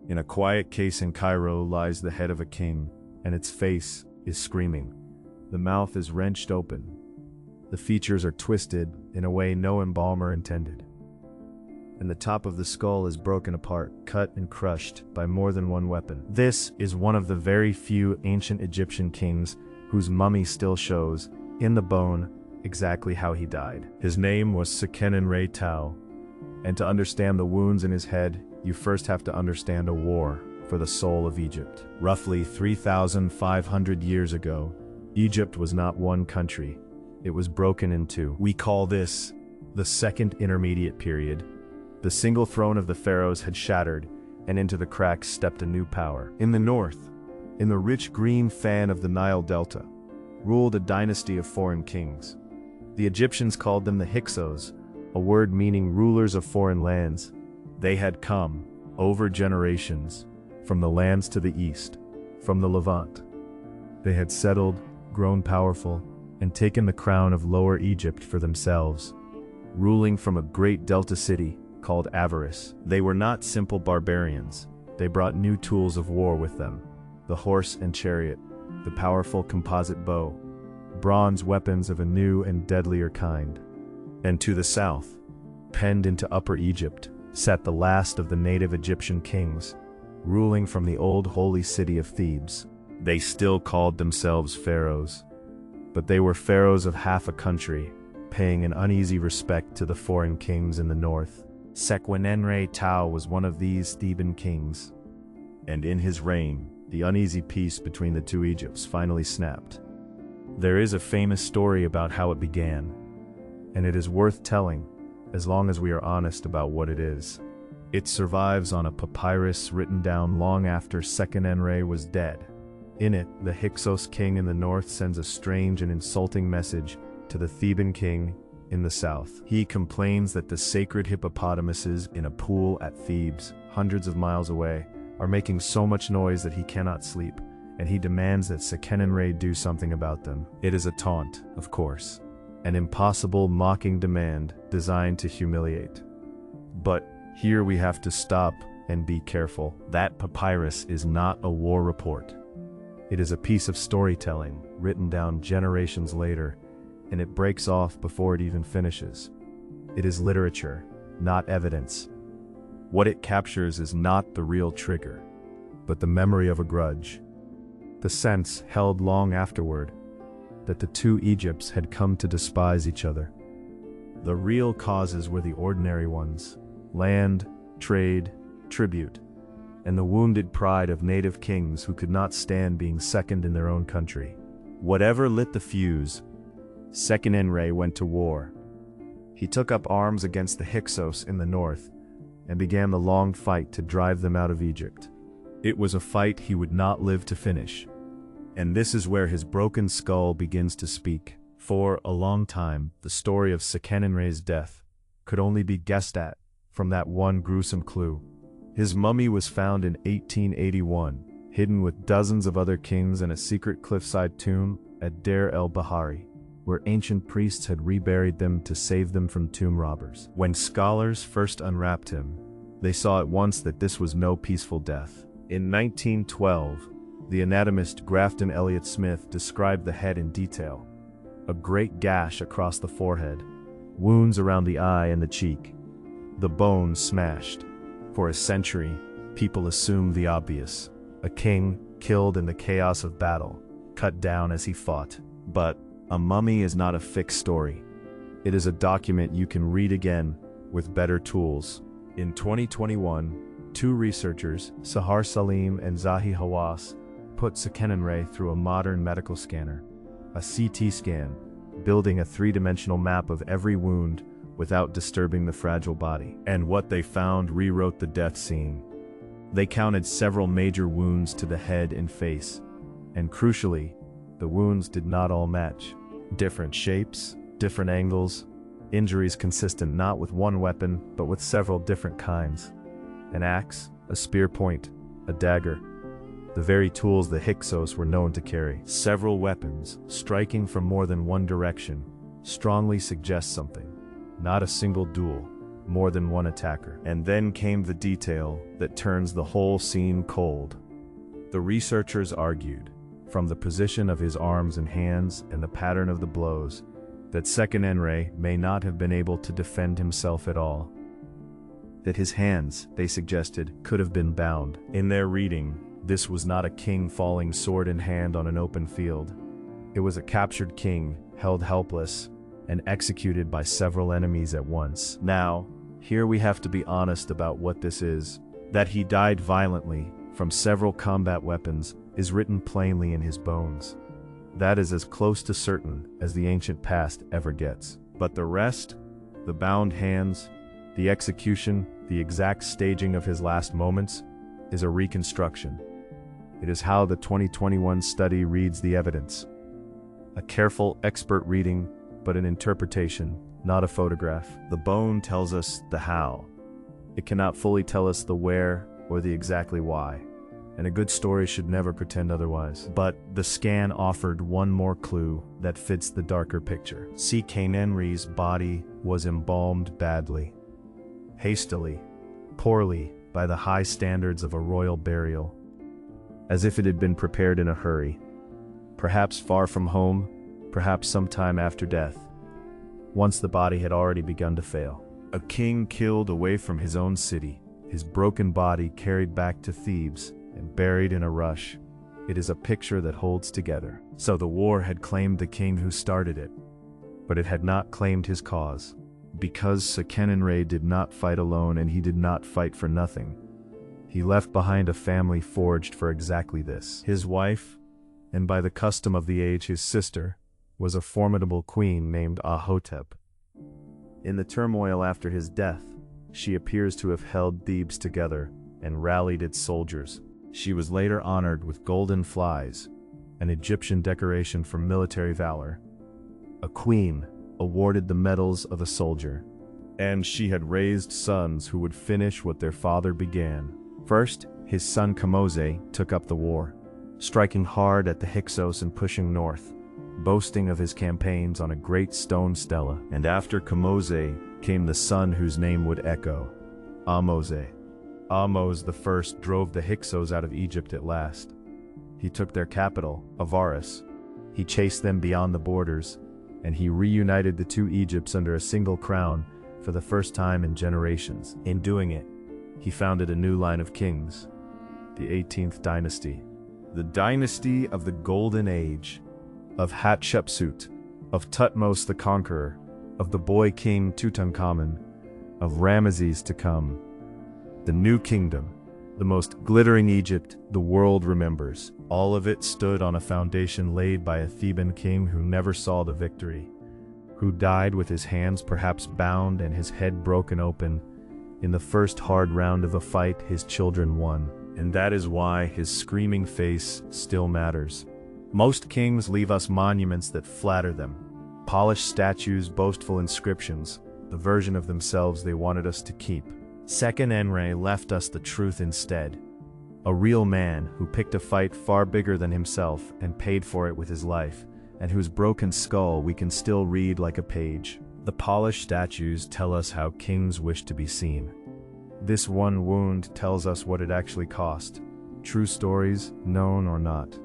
In a quiet case in Cairo lies the head of a king, and its face is screaming. The mouth is wrenched open. The features are twisted in a way no embalmer intended. And the top of the skull is broken apart, cut and crushed by more than one weapon. This is one of the very few ancient Egyptian kings whose mummy still shows, in the bone, exactly how he died. His name was Seqenenre Tao, and to understand the wounds in his head, you first have to understand a war for the soul of Egypt. Roughly 3,500 years ago, Egypt was not one country. It was broken in two. We call this the Second Intermediate Period. The single throne of the pharaohs had shattered, and into the cracks stepped a new power. In the north, in the rich green fan of the Nile Delta, ruled a dynasty of foreign kings. The Egyptians called them the Hyksos, a word meaning rulers of foreign lands. They had come, over generations, from the lands to the east, from the Levant. They had settled, grown powerful, and taken the crown of Lower Egypt for themselves, ruling from a great delta city called Avaris. They were not simple barbarians. They brought new tools of war with them: the horse and chariot, the powerful composite bow, bronze weapons of a new and deadlier kind. And to the south, penned into Upper Egypt, sat the last of the native Egyptian kings, ruling from the old holy city of Thebes. They still called themselves pharaohs, but they were pharaohs of half a country, paying an uneasy respect to the foreign kings in the north. Seqenenre Tao was one of these Theban kings, and in his reign, the uneasy peace between the two Egypts finally snapped. There is a famous story about how it began, and it is worth telling, as long as we are honest about what it is. It survives on a papyrus written down long after Seqenenre was dead. In it, the Hyksos king in the north sends a strange and insulting message to the Theban king in the south. He complains that the sacred hippopotamuses in a pool at Thebes, hundreds of miles away, are making so much noise that he cannot sleep, and he demands that Seqenenre do something about them. It is a taunt, of course, an impossible mocking demand designed to humiliate. But here we have to stop and be careful. That papyrus is not a war report. It is a piece of storytelling written down generations later, and it breaks off before it even finishes. It is literature, not evidence. What it captures is not the real trigger, but the memory of a grudge. The sense, held long afterward, that the two Egypts had come to despise each other. The real causes were the ordinary ones: land, trade, tribute, and the wounded pride of native kings who could not stand being second in their own country. Whatever lit the fuse, Seqenenre went to war. He took up arms against the Hyksos in the north and began the long fight to drive them out of Egypt. It was a fight he would not live to finish. And this is where his broken skull begins to speak. For a long time, the story of Seqenenre's death could only be guessed at from that one gruesome clue. His mummy was found in 1881, hidden with dozens of other kings in a secret cliffside tomb at Deir el-Bahari, where ancient priests had reburied them to save them from tomb robbers. When scholars first unwrapped him, they saw at once that this was no peaceful death. In 1912, the anatomist Grafton Elliott Smith described the head in detail: a great gash across the forehead, wounds around the eye and the cheek, the bone smashed. For a century, people assumed the obvious: a king killed in the chaos of battle, cut down as he fought. But a mummy is not a fixed story. It is a document you can read again with better tools. In 2021, two researchers, Sahar Saleem and Zahi Hawass, put Seqenenre through a modern medical scanner, a CT scan, building a three-dimensional map of every wound without disturbing the fragile body. And what they found rewrote the death scene. They counted several major wounds to the head and face, and crucially, the wounds did not all match. Different shapes, different angles, injuries consistent not with one weapon, but with several different kinds. An axe, a spear point, a dagger, the very tools the Hyksos were known to carry. Several weapons, striking from more than one direction, strongly suggest something. Not a single duel, more than one attacker. And then came the detail that turns the whole scene cold. The researchers argued, from the position of his arms and hands and the pattern of the blows, that Seqenenre may not have been able to defend himself at all. That his hands, they suggested, could have been bound. In their reading, this was not a king falling sword in hand on an open field. It was a captured king, held helpless, and executed by several enemies at once. Now, here we have to be honest about what this is. That he died violently from several combat weapons is written plainly in his bones. That is as close to certain as the ancient past ever gets. But the rest, the bound hands, the execution, the exact staging of his last moments, is a reconstruction. It is how the 2021 study reads the evidence. A careful, expert reading, but an interpretation, not a photograph. The bone tells us the how. It cannot fully tell us the where or the exactly why, and a good story should never pretend otherwise. But the scan offered one more clue that fits the darker picture. Seqenenre's body was embalmed badly, hastily, poorly by the high standards of a royal burial, as if it had been prepared in a hurry, perhaps far from home, perhaps sometime after death, once the body had already begun to fail. A king killed away from his own city, his broken body carried back to Thebes and buried in a rush. It is a picture that holds together. So the war had claimed the king who started it, but it had not claimed his cause. Because Seqenenre did not fight alone, and he did not fight for nothing. He left behind a family forged for exactly this. His wife, and by the custom of the age his sister, was a formidable queen named Ahotep. In the turmoil after his death, she appears to have held Thebes together and rallied its soldiers. She was later honored with golden flies, an Egyptian decoration for military valor. A queen awarded the medals of a soldier, and she had raised sons who would finish what their father began. First, his son Kamose took up the war, striking hard at the Hyksos and pushing north, boasting of his campaigns on a great stone stela. And after Kamose came the son whose name would echo, Ahmose. Ahmose the first drove the Hyksos out of Egypt at last. He took their capital, Avaris. He chased them beyond the borders, and he reunited the two Egypts under a single crown for the first time in generations. In doing it, he founded a new line of kings, the 18th dynasty. The dynasty of the Golden Age, of Hatshepsut, of Thutmose the Conqueror, of the boy king Tutankhamun, of Ramesses to come. The new kingdom, the most glittering Egypt the world remembers. All of it stood on a foundation laid by a Theban king who never saw the victory, who died with his hands perhaps bound and his head broken open. In the first hard round of a fight, his children won, and that is why his screaming face still matters. Most kings leave us monuments that flatter them, polished statues, boastful inscriptions, the version of themselves they wanted us to keep. Seqenenre left us the truth instead. A real man who picked a fight far bigger than himself and paid for it with his life, and whose broken skull we can still read like a page. The polished statues tell us how kings wish to be seen. This one wound tells us what it actually cost. True stories, known or not.